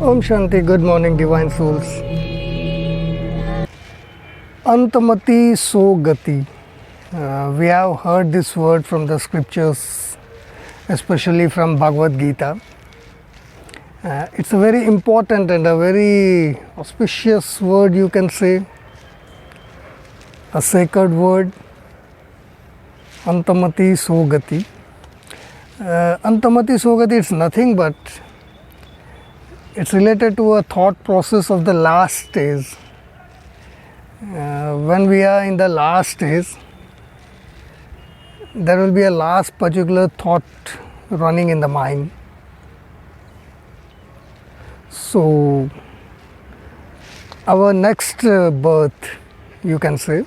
Om Shanti, good morning, divine souls. Mati So Gati. We have heard this word from the scriptures, especially from Bhagavad Gita. It's a very important and a very auspicious word, you can say, a sacred word. Mati So Gati. Mati So Gati, it's nothing but it's related to a thought process of the last stage. When we are in the last stage, there will be a last particular thought running in the mind. So, our next birth, you can say,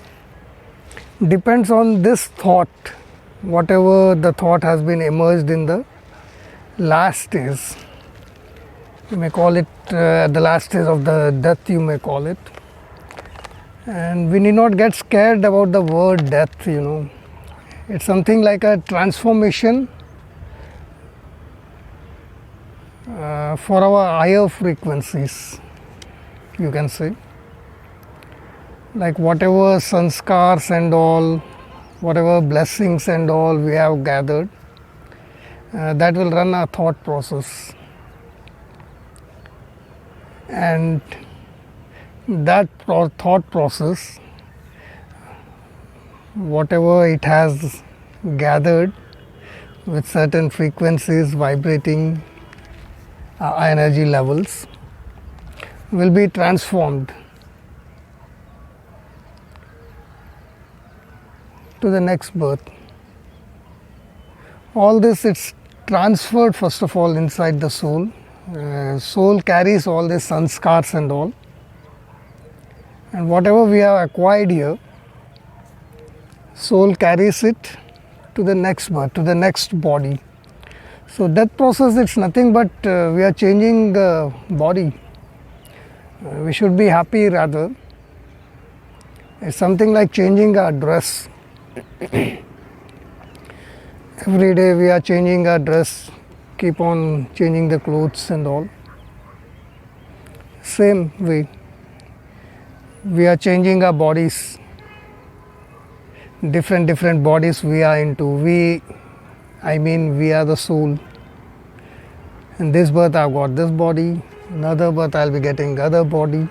depends on this thought, whatever the thought has been emerged in the last stage. You may call it the last stage of the death, you may call it. And we need not get scared about the word death, It's something like a transformation for our higher frequencies, you can say. Like whatever sanskars and all, whatever blessings and all we have gathered, that will run our thought process. And that thought process, whatever it has gathered with certain frequencies vibrating energy levels, will be transformed to the next birth. All this, it's transferred first of all inside the soul. Soul carries all these sanskars and all, and whatever we have acquired here, soul carries it to the next birth, to the next body. So death process, it's nothing but we are changing the body. We should be happy rather. It's something like changing our dress. Every day we are changing our dress, keep on changing the clothes and all. Same way, we are changing our bodies. Different bodies we are into. We are the soul. In this birth I've got this body, another birth I'll be getting other body.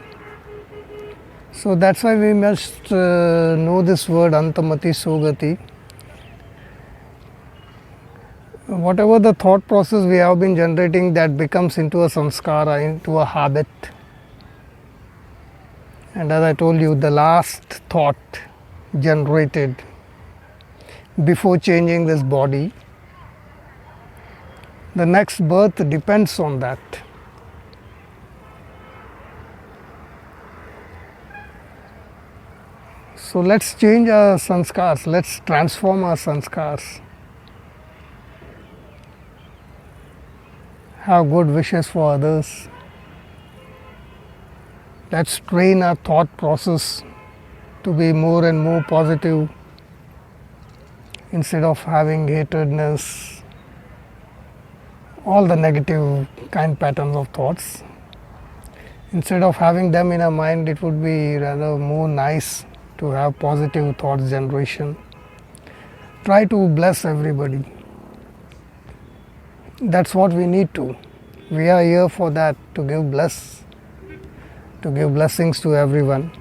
So that's why we must know this word Mati So Gati. Whatever the thought process we have been generating, that becomes into a samskara, into a habit. And as I told you, the last thought generated before changing this body, the next birth depends on that. So let's change our sanskars, let's transform our sanskars. Have good wishes for others. Let's train our thought process to be more and more positive instead of having hatredness, all the negative kind patterns of thoughts. Instead of having them in our mind, it would be rather more nice to have positive thoughts generation. Try to bless everybody. That's what we need to. We are here for that, to give blessings to everyone.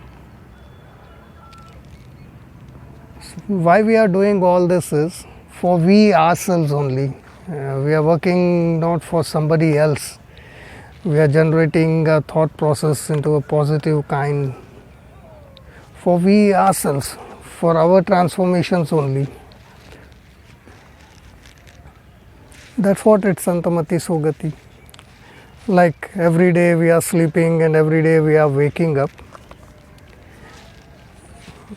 So why we are doing all this is for we ourselves only. We are working not for somebody else. We are generating a thought process into a positive kind for we ourselves, for our transformations only. That's what it's Mati So Gati. Like every day we are sleeping and every day we are waking up.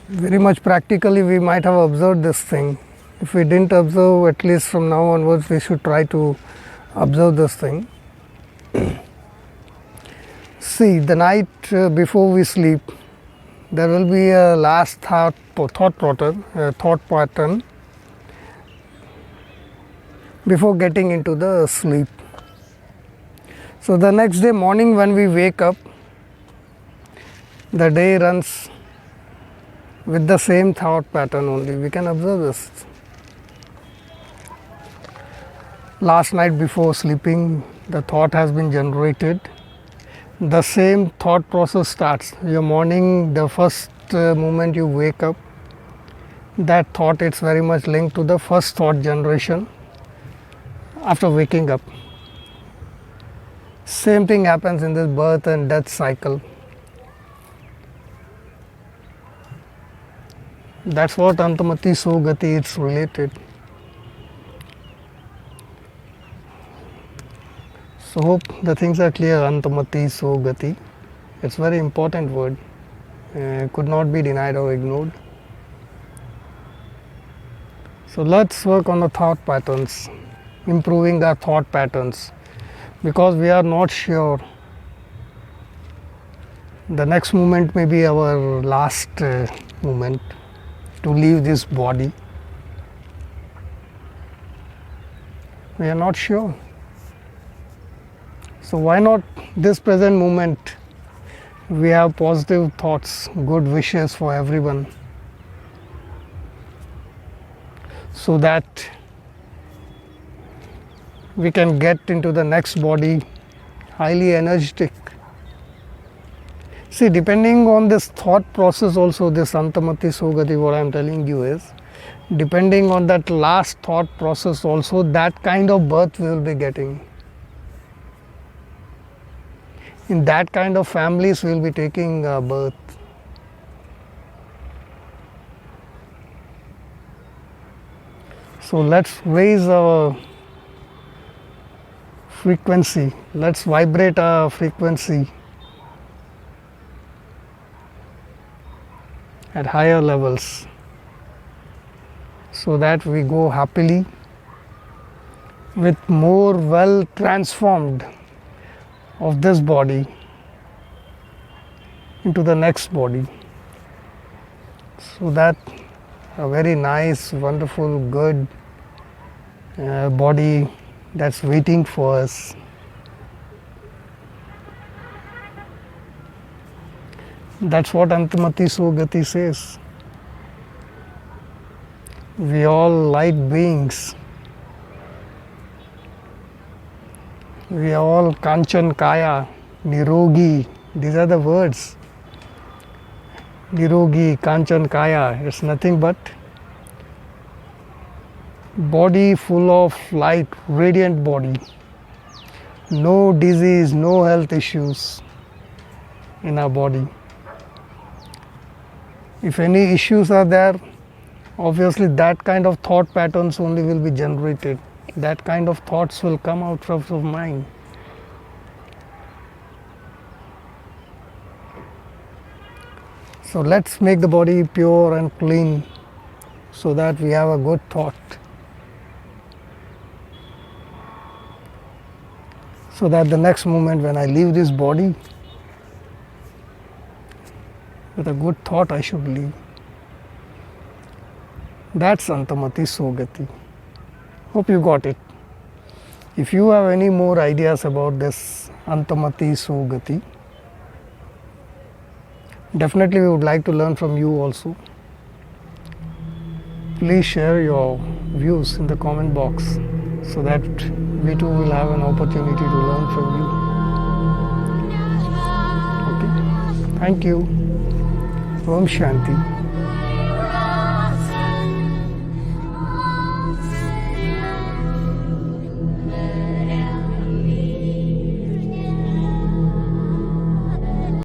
Very much practically we might have observed this thing. If we didn't observe, at least from now onwards we should try to observe this thing. See, the night before we sleep, there will be a last thought pattern before getting into the sleep. So the next day morning when we wake up, the day runs with the same thought pattern only. We can observe this. Last night before sleeping, the thought has been generated. The same thought process starts. Your morning, the first moment you wake up, that thought is very much linked to the first thought generation after waking up. Same thing happens in this birth and death cycle. That's what Mati So Gati is related. So hope the things are clear. Mati So Gati. It's a very important word. Could not be denied or ignored. So let's work on the thought patterns, improving our thought patterns, because we are not sure. The next moment may be our last moment to leave this body. We are not sure. So why not this present moment we have positive thoughts, good wishes for everyone, so that we can get into the next body highly energetic. See, depending on this thought process also, this Mati So Gati, what I am telling you is, depending on that last thought process also, that kind of birth we will be getting. In that kind of families we will be taking birth. So let's raise our frequency, let's vibrate our frequency at higher levels, so that we go happily with more well transformed of this body into the next body, so that a very nice, wonderful, good body that's waiting for us. That's what Mati So Gati says. We all light beings. We are all Kanchan Kaya, Nirogi. These are the words. Nirogi, Kanchan Kaya. It's nothing but body full of light, radiant body. No disease, no health issues in our body. If any issues are there, obviously that kind of thought patterns only will be generated. That kind of thoughts will come out of mind. So let's make the body pure and clean, so that we have a good thought. So that the next moment when I leave this body, with a good thought I should leave. That's Mati So Gati. Hope you got it. If you have any more ideas about this Mati So Gati, definitely we would like to learn from you also. Please share your views in the comment box, so that we too will have an opportunity to learn from you. Okay. Thank you. Om Shanti.